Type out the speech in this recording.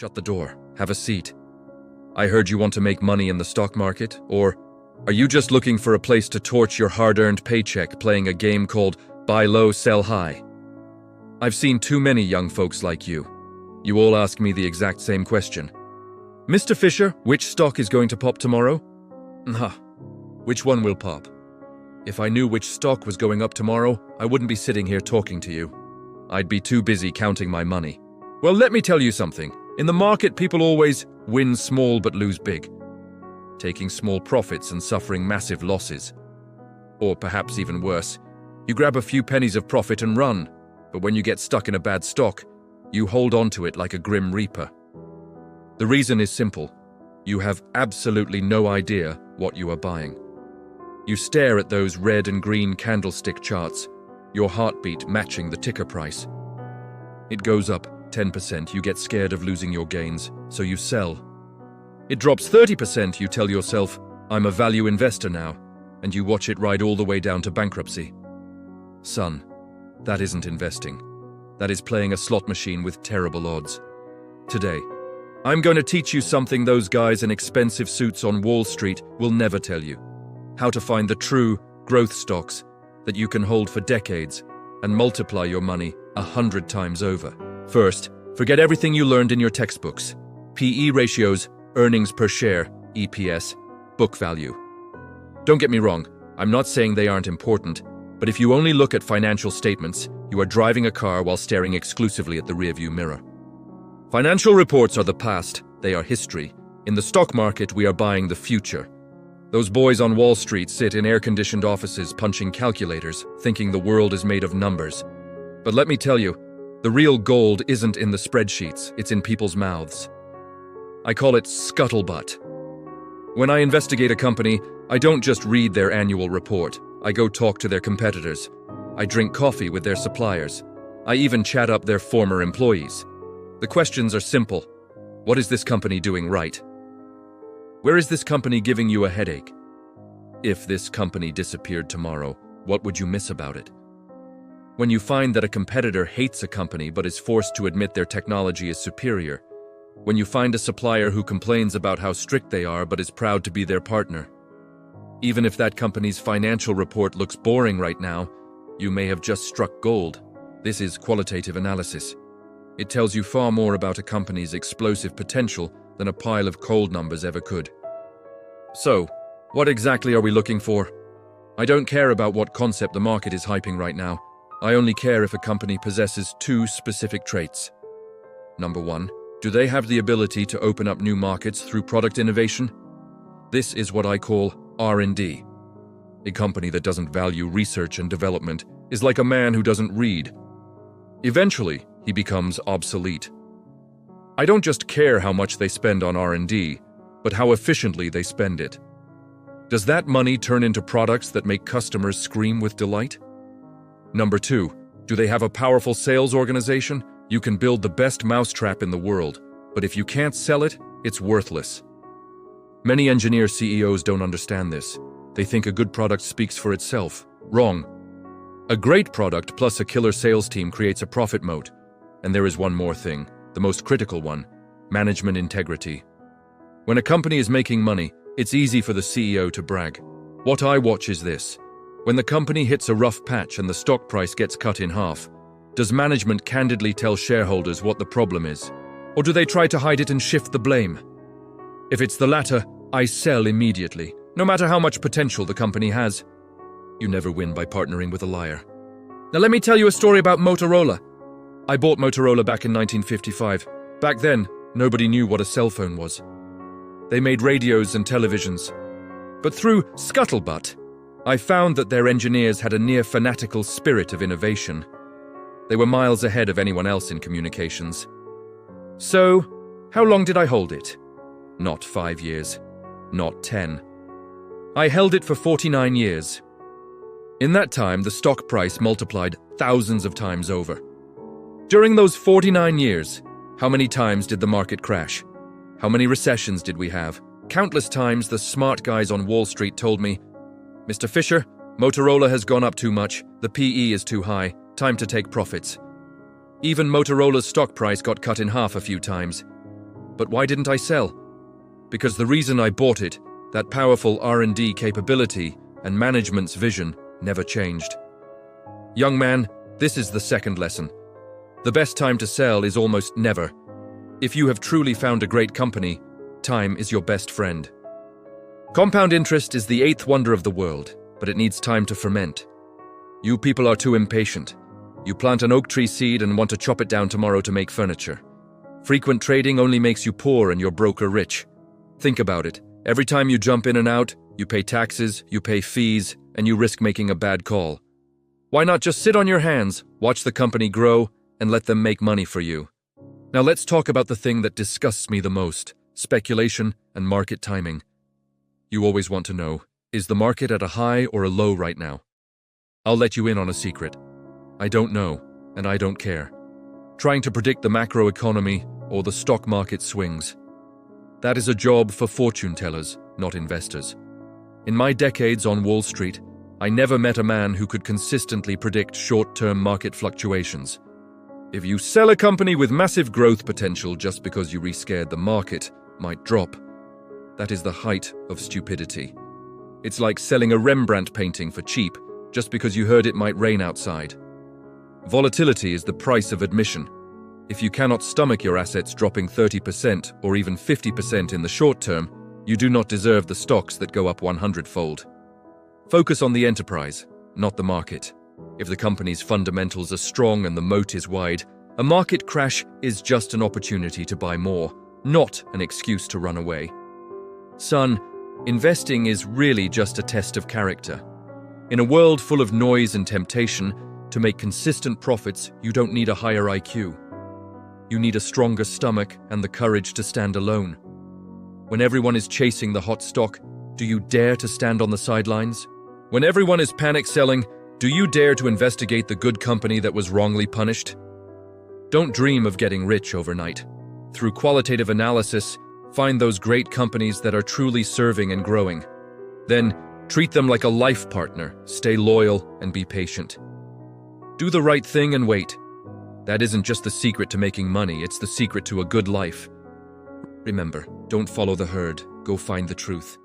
Shut the door. Have a seat. I heard you want to make money in the stock market, or are you just looking for a place to torch your hard-earned paycheck playing a game called buy low, sell high? I've seen too many young folks like you. You all ask me the exact same question. Mr. Fisher, which stock is going to pop tomorrow? Which one will pop? If I knew which stock was going up tomorrow, I wouldn't be sitting here talking to you. I'd be too busy counting my money. Well, let me tell you something. In the market, people always win small but lose big, taking small profits and suffering massive losses. Or perhaps even worse, you grab a few pennies of profit and run, but when you get stuck in a bad stock, you hold on to it like a grim reaper. The reason is simple. You have absolutely no idea what you are buying. You stare at those red and green candlestick charts, your heartbeat matching the ticker price. It goes up 10%, you get scared of losing your gains, so you sell. It drops 30%, you tell yourself, I'm a value investor now, and you watch it ride all the way down to bankruptcy. Son, that isn't investing. That is playing a slot machine with terrible odds. Today, I'm going to teach you something those guys in expensive suits on Wall Street will never tell you. How to find the true growth stocks that you can hold for decades and multiply your money 100 times over. First, forget everything you learned in your textbooks. PE ratios, earnings per share, EPS, book value. Don't get me wrong, I'm not saying they aren't important, but if you only look at financial statements, you are driving a car while staring exclusively at the rearview mirror. Financial reports are the past, they are history. In the stock market, we are buying the future. Those boys on Wall Street sit in air-conditioned offices punching calculators, thinking the world is made of numbers. But let me tell you, the real gold isn't in the spreadsheets, it's in people's mouths. I call it scuttlebutt. When I investigate a company, I don't just read their annual report. I go talk to their competitors. I drink coffee with their suppliers. I even chat up their former employees. The questions are simple. What is this company doing right? Where is this company giving you a headache? If this company disappeared tomorrow, what would you miss about it? When you find that a competitor hates a company but is forced to admit their technology is superior. When you find a supplier who complains about how strict they are but is proud to be their partner. Even if that company's financial report looks boring right now, you may have just struck gold. This is qualitative analysis. It tells you far more about a company's explosive potential than a pile of cold numbers ever could. So, what exactly are we looking for? I don't care about what concept the market is hyping right now. I only care if a company possesses two specific traits. Number one, do they have the ability to open up new markets through product innovation? This is what I call R&D. A company that doesn't value research and development is like a man who doesn't read. Eventually, he becomes obsolete. I don't just care how much they spend on R&D, but how efficiently they spend it. Does that money turn into products that make customers scream with delight? Number two, do they have a powerful sales organization? You can build the best mousetrap in the world, but if you can't sell it, it's worthless. Many engineer CEOs don't understand this. They think a good product speaks for itself. Wrong. A great product plus a killer sales team creates a profit moat. And there is one more thing, the most critical one, management integrity. When a company is making money, it's easy for the CEO to brag. What I watch is this. When the company hits a rough patch and the stock price gets cut in half, does management candidly tell shareholders what the problem is? Or do they try to hide it and shift the blame? If it's the latter, I sell immediately, no matter how much potential the company has. You never win by partnering with a liar. Now let me tell you a story about Motorola. I bought Motorola back in 1955. Back then, nobody knew what a cell phone was. They made radios and televisions. But through scuttlebutt, I found that their engineers had a near fanatical spirit of innovation. They were miles ahead of anyone else in communications. So, how long did I hold it? Not 5 years. Not 10. I held it for 49 years. In that time, the stock price multiplied thousands of times over. During those 49 years, how many times did the market crash? How many recessions did we have? Countless times the smart guys on Wall Street told me, Mr. Fisher, Motorola has gone up too much, the PE is too high, time to take profits. Even Motorola's stock price got cut in half a few times. But why didn't I sell? Because the reason I bought it, that powerful R&D capability and management's vision, never changed. Young man, this is the second lesson. The best time to sell is almost never. If you have truly found a great company, time is your best friend. Compound interest is the eighth wonder of the world, but it needs time to ferment. You people are too impatient. You plant an oak tree seed and want to chop it down tomorrow to make furniture. Frequent trading only makes you poor and your broker rich. Think about it. Every time you jump in and out, you pay taxes, you pay fees, and you risk making a bad call. Why not just sit on your hands, watch the company grow, and let them make money for you? Now let's talk about the thing that disgusts me the most: speculation and market timing. You always want to know, is the market at a high or a low right now? I'll let you in on a secret. I don't know, and I don't care. Trying to predict the macroeconomy or the stock market swings. That is a job for fortune tellers, not investors. In my decades on Wall Street, I never met a man who could consistently predict short-term market fluctuations. If you sell a company with massive growth potential just because you rescared the market might drop, that is the height of stupidity. It's like selling a Rembrandt painting for cheap just because you heard it might rain outside. Volatility is the price of admission. If you cannot stomach your assets dropping 30% or even 50% in the short term, you do not deserve the stocks that go up 100-fold. Focus on the enterprise, not the market. If the company's fundamentals are strong and the moat is wide, a market crash is just an opportunity to buy more, not an excuse to run away. Son, investing is really just a test of character. In a world full of noise and temptation, to make consistent profits, you don't need a higher IQ. You need a stronger stomach and the courage to stand alone. When everyone is chasing the hot stock, do you dare to stand on the sidelines? When everyone is panic selling, do you dare to investigate the good company that was wrongly punished? Don't dream of getting rich overnight. Through qualitative analysis, find those great companies that are truly serving and growing. Then, treat them like a life partner, stay loyal, and be patient. Do the right thing and wait. That isn't just the secret to making money, it's the secret to a good life. Remember, don't follow the herd, go find the truth.